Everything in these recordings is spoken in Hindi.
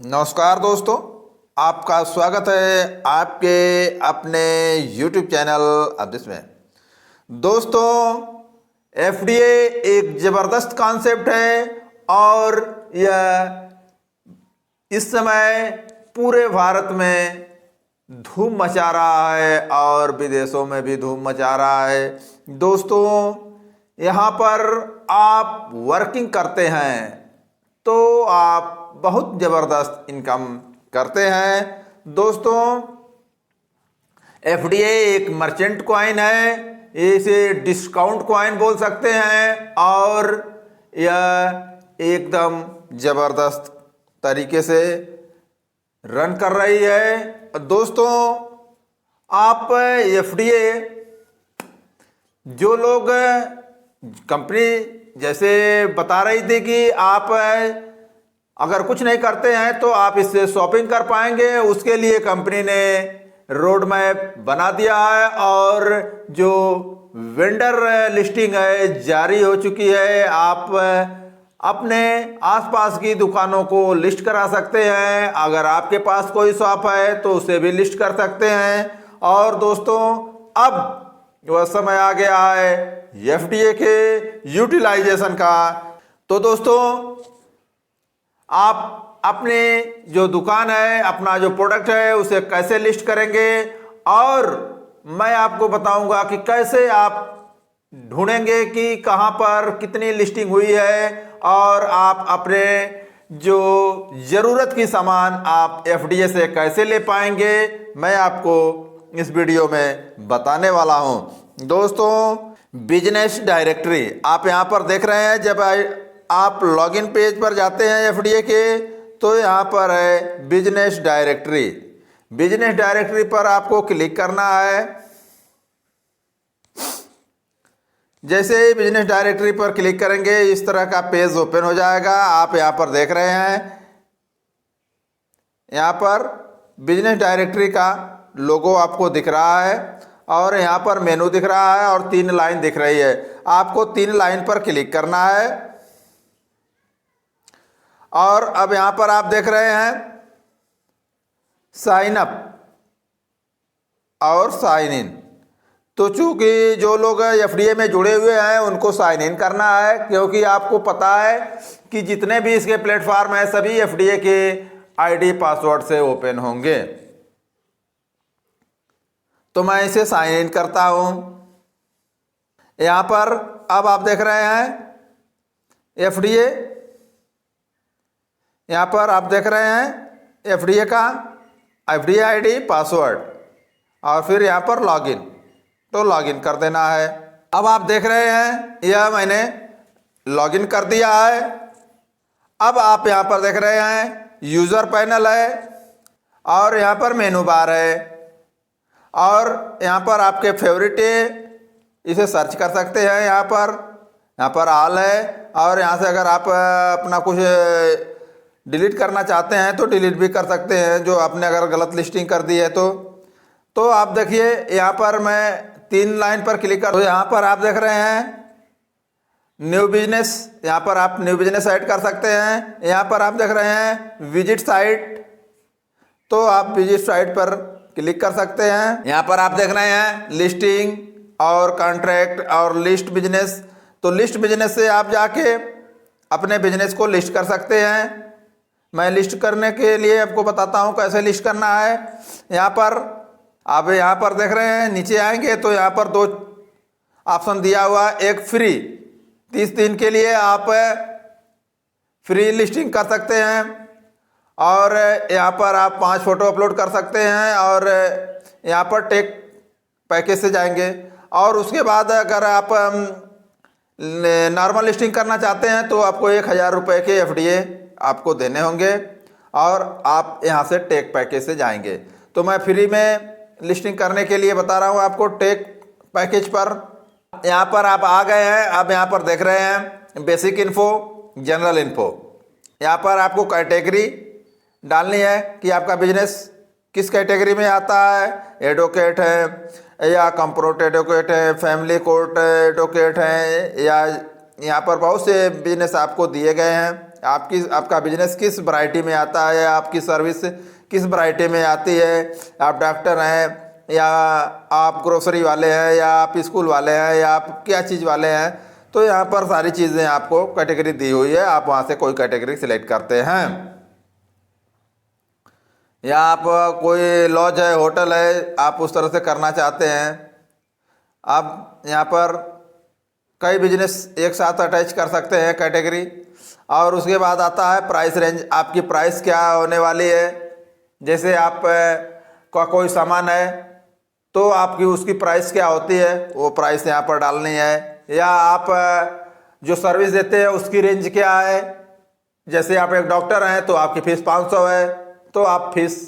नमस्कार दोस्तों, आपका स्वागत है आपके अपने YouTube चैनल अब्दिस में। दोस्तों, एफडीए एक ज़बरदस्त कॉन्सेप्ट है और यह इस समय पूरे भारत में धूम मचा रहा है और विदेशों में भी धूम मचा रहा है। दोस्तों, यहाँ पर आप वर्किंग करते हैं तो आप बहुत ज़बरदस्त इनकम करते हैं। दोस्तों, एफडीए एक मर्चेंट कॉइन है, इसे डिस्काउंट कॉइन बोल सकते हैं और यह एकदम ज़बरदस्त तरीके से रन कर रही है। दोस्तों, आप एफडीए जो लोग कंपनी जैसे बता रही थी कि आप अगर कुछ नहीं करते हैं तो आप इससे शॉपिंग कर पाएंगे, उसके लिए कंपनी ने रोड मैप बना दिया है और जो वेंडर लिस्टिंग है जारी हो चुकी है। आप अपने आसपास की दुकानों को लिस्ट करा सकते हैं। अगर आपके पास कोई शॉप है तो उसे भी लिस्ट कर सकते हैं। और दोस्तों, अब वह समय आ गया है एफडीए के यूटिलाइजेशन का। तो दोस्तों, आप अपने जो दुकान है, अपना जो प्रोडक्ट है, उसे कैसे लिस्ट करेंगे और मैं आपको बताऊंगा कि कैसे आप ढूंढेंगे कि कहां पर कितनी लिस्टिंग हुई है और आप अपने जो ज़रूरत की सामान आप एफडीए से कैसे ले पाएंगे, मैं आपको इस वीडियो में बताने वाला हूं। दोस्तों, बिजनेस डायरेक्टरी आप यहां पर देख रहे हैं। जब आप लॉगिन पेज पर जाते हैं एफडीए के तो यहाँ पर है बिजनेस डायरेक्टरी। बिजनेस डायरेक्टरी पर आपको क्लिक करना है। जैसे ही बिजनेस डायरेक्टरी पर क्लिक करेंगे इस तरह का पेज ओपन हो जाएगा। आप यहाँ पर देख रहे हैं, यहाँ पर बिजनेस डायरेक्टरी का लोगो आपको दिख रहा है और यहाँ पर मेनू दिख रहा है और 3 लाइन दिख रही है। आपको 3 लाइन पर क्लिक करना है और अब यहाँ पर आप देख रहे हैं साइन अप और साइन इन। तो चूंकि जो लोग एफडीए में जुड़े हुए हैं उनको साइन इन करना है, क्योंकि आपको पता है कि जितने भी इसके प्लेटफॉर्म हैं सभी एफडीए के आईडी पासवर्ड से ओपन होंगे। तो मैं इसे साइन इन करता हूं। यहाँ पर अब आप देख रहे हैं एफडीए, यहाँ पर आप देख रहे हैं एफडीए का एफडीए आईडी पासवर्ड और फिर यहाँ पर लॉगिन, तो लॉगिन कर देना है। अब आप देख रहे हैं यह मैंने लॉगिन कर दिया है। अब आप यहाँ पर देख रहे हैं यूज़र पैनल है और यहाँ पर मेनू बार है और यहाँ पर आपके फेवरेट इसे सर्च कर सकते हैं। यहाँ पर ऑल है और यहाँ से अगर आप अपना कुछ डिलीट करना चाहते हैं तो डिलीट भी कर सकते हैं, जो आपने अगर गलत लिस्टिंग कर दी है तो आप देखिए यहाँ पर मैं 3 लाइन पर क्लिक कर, तो यहाँ पर आप देख रहे हैं न्यू बिजनेस, यहाँ पर आप न्यू बिजनेस ऐड कर सकते हैं। यहाँ पर आप देख रहे हैं विजिट साइट, तो आप विजिट साइट पर क्लिक कर सकते हैं। यहाँ पर आप देख रहे हैं लिस्टिंग और कॉन्ट्रैक्ट और लिस्ट बिजनेस, तो लिस्ट बिजनेस से आप जाके अपने बिजनेस को लिस्ट कर सकते हैं। मैं लिस्ट करने के लिए आपको बताता हूँ कैसे लिस्ट करना है। यहाँ पर आप यहाँ पर देख रहे हैं, नीचे आएंगे तो यहाँ पर 2 ऑप्शन दिया हुआ है। एक फ्री, 30 दिन के लिए आप फ्री लिस्टिंग कर सकते हैं और यहाँ पर आप 5 फोटो अपलोड कर सकते हैं और यहाँ पर टेक पैकेज से जाएंगे। और उसके बाद अगर आप नॉर्मल लिस्टिंग करना चाहते हैं तो आपको 1000 रुपये के एफडीए आपको देने होंगे और आप यहाँ से टेक पैकेज से जाएंगे। तो मैं फ्री में लिस्टिंग करने के लिए बता रहा हूँ आपको टेक पैकेज पर। यहाँ पर आप आ गए हैं। अब यहाँ पर देख रहे हैं बेसिक इन्फो, जनरल इन्फो। यहाँ पर आपको कैटेगरी डालनी है कि आपका बिजनेस किस कैटेगरी में आता है। एडवोकेट है या कंप्यूटर एडवोकेट है, फैमिली कोर्ट एडवोकेट है, या यहाँ पर बहुत से बिजनेस आपको दिए गए हैं। आपका बिजनेस किस वैरायटी में आता है, या आपकी सर्विस किस वैरायटी में आती है। आप डॉक्टर हैं, या आप ग्रोसरी वाले हैं, या आप स्कूल वाले हैं, या आप क्या चीज़ वाले हैं। तो यहाँ पर सारी चीज़ें आपको कैटेगरी दी हुई है, आप वहाँ से कोई कैटेगरी सिलेक्ट करते हैं। या आप कोई लॉज है, होटल है, आप उस तरह से करना चाहते हैं। आप यहाँ पर कई बिजनेस एक साथ अटैच कर सकते हैं कैटेगरी। और उसके बाद आता है प्राइस रेंज, आपकी प्राइस क्या होने वाली है। जैसे आप का कोई सामान है तो आपकी उसकी प्राइस क्या होती है, वो प्राइस यहाँ पर डालनी है। या आप जो सर्विस देते हैं उसकी रेंज क्या है। जैसे आप एक डॉक्टर हैं तो आपकी फ़ीस 500 है, तो आप फीस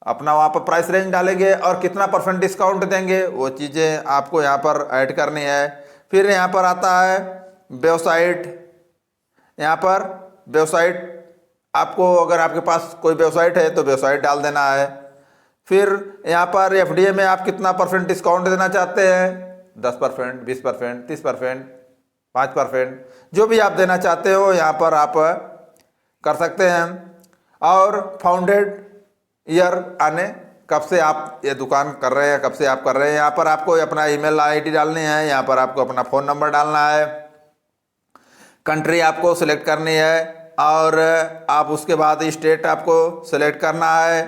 अपना वहाँ पर प्राइस रेंज डालेंगे और कितना % डिस्काउंट देंगे, वो चीज़ें आपको यहाँ पर ऐड करनी है। फिर यहाँ पर आता है वेबसाइट। यहाँ पर वेबसाइट आपको, अगर आपके पास कोई वेबसाइट है तो वेबसाइट डाल देना है। फिर यहाँ पर एफडीए में आप कितना % डिस्काउंट देना चाहते हैं, 10%, 20%, 30%, 5%, जो भी आप देना चाहते हो यहाँ पर आप कर सकते हैं। और फाउंडेड ईयर आने, कब से आप ये दुकान कर रहे हैं, कब से आप कर रहे हैं। यहाँ पर आपको अपना ईमेल आईडी डालनी है, यहाँ पर आपको अपना फ़ोन नंबर डालना है, कंट्री आपको सिलेक्ट करनी है, और आप उसके बाद स्टेट आपको सिलेक्ट करना है,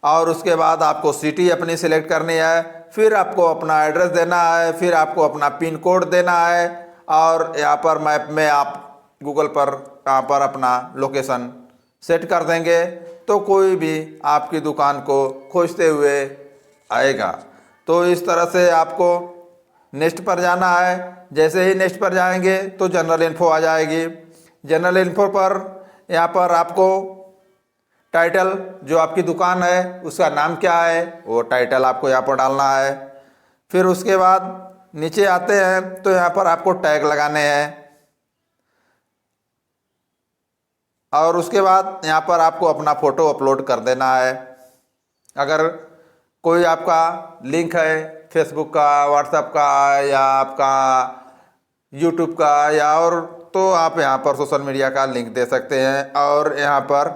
और उसके बाद आपको सिटी अपनी सिलेक्ट करनी है। फिर आपको अपना एड्रेस देना है, फिर आपको अपना पिन कोड देना है, और यहाँ पर मैप में आप गूगल पर यहाँ पर अपना लोकेशन सेट कर देंगे तो कोई भी आपकी दुकान को खोजते हुए आएगा। तो इस तरह से आपको नेक्स्ट पर जाना है। जैसे ही नेक्स्ट पर जाएंगे तो जनरल इन्फो आ जाएगी। जनरल इन्फो पर यहाँ पर आपको टाइटल, जो आपकी दुकान है उसका नाम क्या है, वो टाइटल आपको यहाँ पर डालना है। फिर उसके बाद नीचे आते हैं तो यहाँ पर आपको टैग लगाने हैं, और उसके बाद यहाँ पर आपको अपना फ़ोटो अपलोड कर देना है। अगर कोई आपका लिंक है फेसबुक का, व्हाट्सएप का, या आपका यूट्यूब का, या और, तो आप यहाँ पर सोशल मीडिया का लिंक दे सकते हैं। और यहाँ पर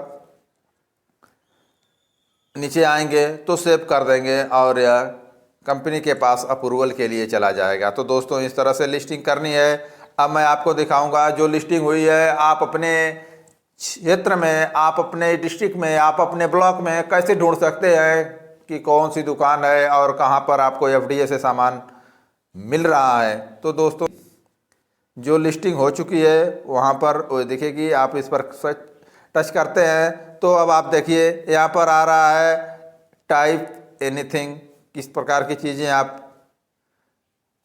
नीचे आएंगे तो सेव कर देंगे और यह कंपनी के पास अप्रूवल के लिए चला जाएगा। तो दोस्तों इस तरह से लिस्टिंग करनी है। अब मैं आपको दिखाऊंगा जो लिस्टिंग हुई है, आप अपने क्षेत्र में, आप अपने डिस्ट्रिक्ट में, आप अपने ब्लॉक में कैसे ढूंढ सकते हैं कि कौन सी दुकान है और कहां पर आपको एफडीए से सामान मिल रहा है। तो दोस्तों जो लिस्टिंग हो चुकी है वहां पर वो दिखेगी, आप इस पर टच करते हैं तो अब आप देखिए यहाँ पर आ रहा है टाइप एनीथिंग। किस प्रकार की चीज़ें आप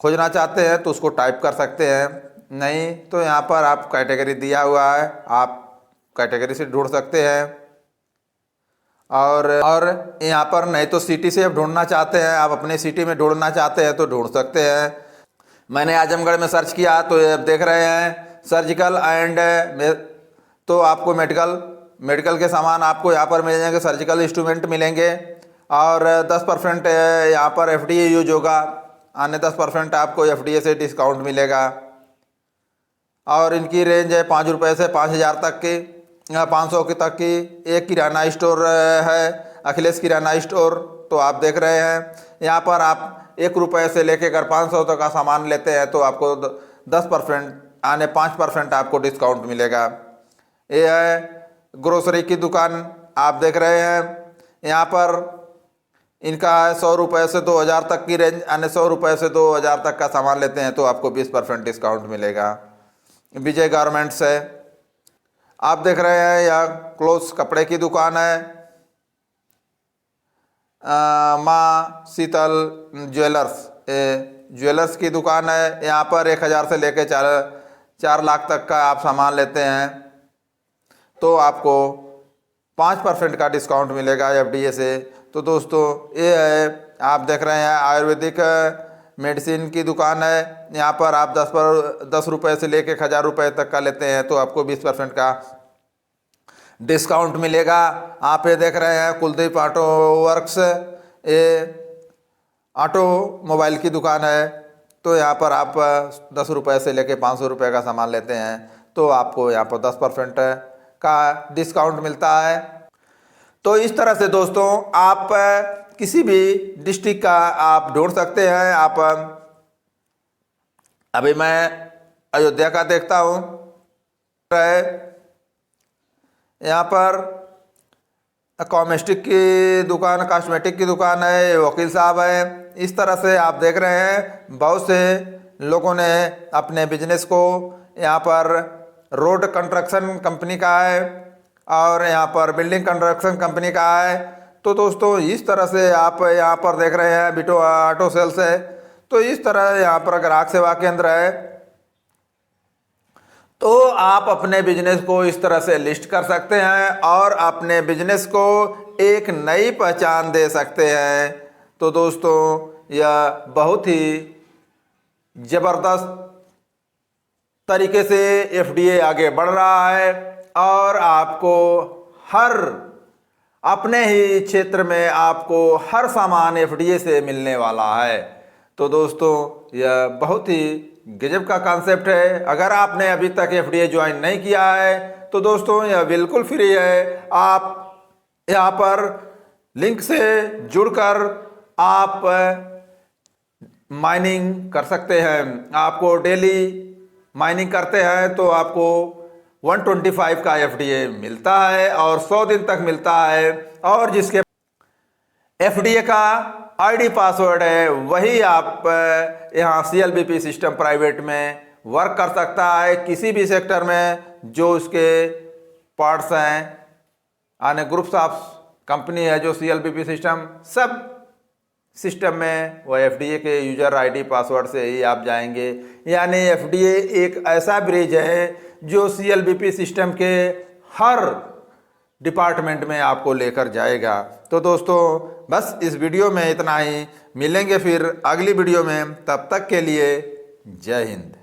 खोजना चाहते हैं तो उसको टाइप कर सकते हैं, नहीं तो यहाँ पर आप कैटेगरी दिया हुआ है, आप कैटेगरी से ढूंढ सकते हैं। और यहाँ पर नहीं तो सिटी से आप ढूंढना चाहते हैं, आप अपने सिटी में ढूंढना चाहते हैं तो ढूंढ सकते हैं। मैंने आजमगढ़ में सर्च किया तो ये देख रहे हैं सर्जिकल एंड, तो आपको मेडिकल के सामान आपको यहाँ पर मिल जाएंगे, सर्जिकल इंस्ट्रूमेंट मिलेंगे, और 10% यहाँ पर एफडीए यूज होगा, आने 10% आपको एफडीए से डिस्काउंट मिलेगा। और इनकी रेंज है 5 रुपये से 5,000 तक की, 500 की तक की। एक किराना स्टोर है, अखिलेश किराना स्टोर, तो आप देख रहे हैं यहाँ पर आप 1 रुपये से लेकर अगर 500 तक का सामान लेते हैं तो आपको 10% आने 5% आपको डिस्काउंट मिलेगा। ये है ग्रोसरी की दुकान, आप देख रहे हैं यहाँ पर इनका 100 रुपये से 2,000 तक की रेंज, यानी 100 रुपये से 2,000 तक का सामान लेते हैं तो आपको 20% डिस्काउंट मिलेगा। विजय गारमेंट्स है, आप देख रहे हैं यह क्लोथ्स कपड़े की दुकान है। माँ शीतल ज्वेलर्स की दुकान है, यहाँ पर 1,000 से लेकर 4 लाख तक का आप सामान लेते हैं तो आपको 5% का डिस्काउंट मिलेगा एफडीए से। तो दोस्तों ये है, आप देख रहे हैं आयुर्वेदिक मेडिसिन की दुकान है, यहाँ पर आप 10 रुपये से लेकर 1,000 रुपये तक का लेते हैं तो आपको 20% का डिस्काउंट मिलेगा। आप ये देख रहे हैं कुलदीप ऑटो वर्क्स, ये ऑटो मोबाइल की दुकान है, तो यहाँ पर आप 10 रुपये से लेकर 500 रुपये का सामान लेते हैं तो आपको यहाँ पर 10% का डिस्काउंट मिलता है। तो इस तरह से दोस्तों आप किसी भी डिस्ट्रिक्ट का आप ढूंढ सकते हैं। आप अभी मैं अयोध्या का देखता हूँ, यहाँ पर कॉस्मेटिक की दुकान, कॉस्मेटिक की दुकान है, वकील साहब है। इस तरह से आप देख रहे हैं बहुत से लोगों ने अपने बिजनेस को, यहाँ पर रोड कंस्ट्रक्शन कंपनी का है और यहाँ पर बिल्डिंग कंस्ट्रक्शन कंपनी का है। तो दोस्तों इस तरह से आप यहाँ पर देख रहे हैं बिटो ऑटो सेल्स है। तो इस तरह यहाँ पर ग्राहक सेवा केंद्र है। तो आप अपने बिजनेस को इस तरह से लिस्ट कर सकते हैं और अपने बिजनेस को एक नई पहचान दे सकते हैं। तो दोस्तों यह बहुत ही ज़बरदस्त तरीके से एफडीए आगे बढ़ रहा है और आपको हर अपने ही क्षेत्र में आपको हर सामान एफडीए से मिलने वाला है। तो दोस्तों यह बहुत ही गजब का कॉन्सेप्ट है। अगर आपने अभी तक एफडीए ज्वाइन नहीं किया है तो दोस्तों यह बिल्कुल फ्री है। आप यहाँ पर लिंक से जुड़कर आप माइनिंग कर सकते हैं। आपको डेली माइनिंग करते हैं तो आपको 125 का एफडीए मिलता है और 100 दिन तक मिलता है। और जिसके एफडीए का आईडी पासवर्ड है वही आप यहाँ CLBP सिस्टम प्राइवेट में वर्क कर सकता है। किसी भी सेक्टर में जो उसके पार्ट्स हैं, आने ग्रुप्स ऑफ कंपनी है जो CLBP सिस्टम, सब सिस्टम में वो एफडीए के यूजर आईडी पासवर्ड से ही आप जाएंगे। यानी एफडीए एक ऐसा ब्रिज है जो CLBP सिस्टम के हर डिपार्टमेंट में आपको लेकर जाएगा। तो दोस्तों बस इस वीडियो में इतना ही। मिलेंगे फिर अगली वीडियो में, तब तक के लिए जय हिंद।